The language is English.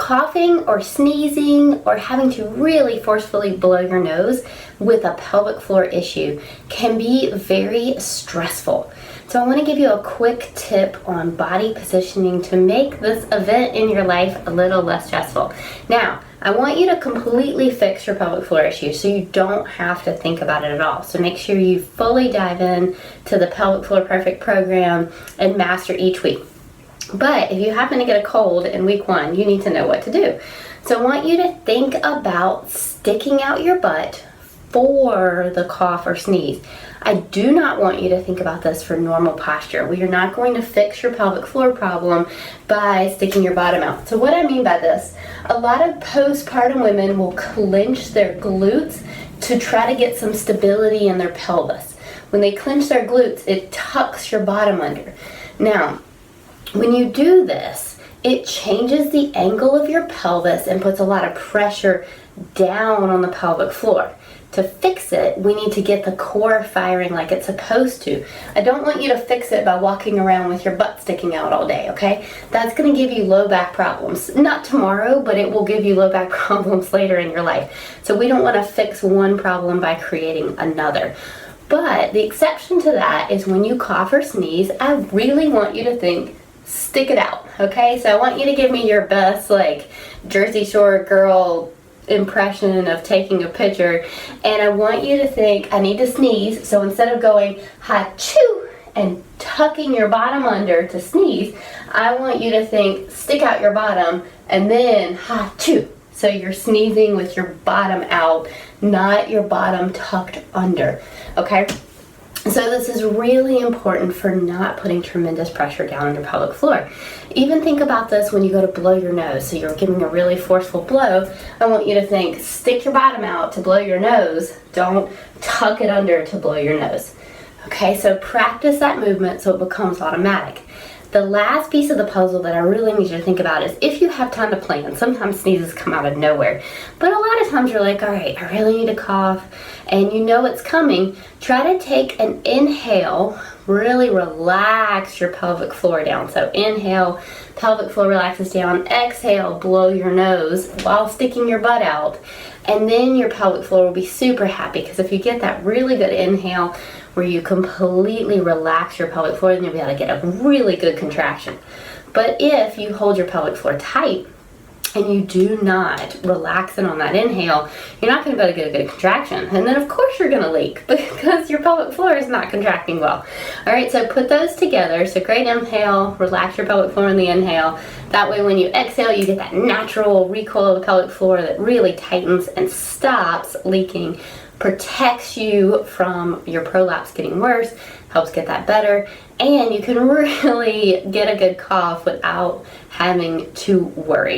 coughing or sneezing or having to really forcefully blow your nose with a pelvic floor issue can be very stressful. So I want to give you a quick tip on body positioning to make this event in your life a little less stressful. Now, I want you to completely fix your pelvic floor issue so you don't have to think about it at all. So make sure you fully dive in to the Pelvic Floor Perfect program and master each week. But if you happen to get a cold in week 1, you need to know what to do. So I want you to think about sticking out your butt for the cough or sneeze. I do not want you to think about this for normal posture. We are not going to fix your pelvic floor problem by sticking your bottom out. So what I mean by this, a lot of postpartum women will clench their glutes to try to get some stability in their pelvis. When they clench their glutes, it tucks your bottom under. Now, when you do this, it changes the angle of your pelvis and puts a lot of pressure down on the pelvic floor. To fix it, we need to get the core firing like it's supposed to. I don't want you to fix it by walking around with your butt sticking out all day, okay? That's going to give you low back problems. Not tomorrow, but it will give you low back problems later in your life. So we don't want to fix one problem by creating another. But the exception to that is when you cough or sneeze, I really want you to think, stick it out, okay? So I want you to give me your best, like, Jersey Shore girl impression of taking a picture, and I want you to think, I need to sneeze, so instead of going ha-choo and tucking your bottom under to sneeze, I want you to think, stick out your bottom and then ha-choo. So you're sneezing with your bottom out, not your bottom tucked under, okay? So this is really important for not putting tremendous pressure down on your pelvic floor. Even think about this when you go to blow your nose. So you're giving a really forceful blow. I want you to think, stick your bottom out to blow your nose. Don't tuck it under to blow your nose. Okay, so practice that movement so it becomes automatic. The last piece of the puzzle that I really need you to think about is if you have time to plan. Sometimes sneezes come out of nowhere. But a lot of times you're like, all right, I really need to cough, and you know it's coming. Try to take an inhale, really relax your pelvic floor down. So inhale, pelvic floor relaxes down. Exhale, blow your nose while sticking your butt out. And then your pelvic floor will be super happy, because if you get that really good inhale where you completely relax your pelvic floor, then you'll be able to get a really good contraction. But if you hold your pelvic floor tight and you do not relax it on that inhale, you're not going to be able to get a good contraction. And then of course you're going to leak because your pelvic floor is not contracting well. All right, so put those together. So great inhale, relax your pelvic floor in the inhale. That way when you exhale, you get that natural recoil of the pelvic floor that really tightens and stops leaking, protects you from your prolapse getting worse, helps get that better, and you can really get a good cough without having to worry.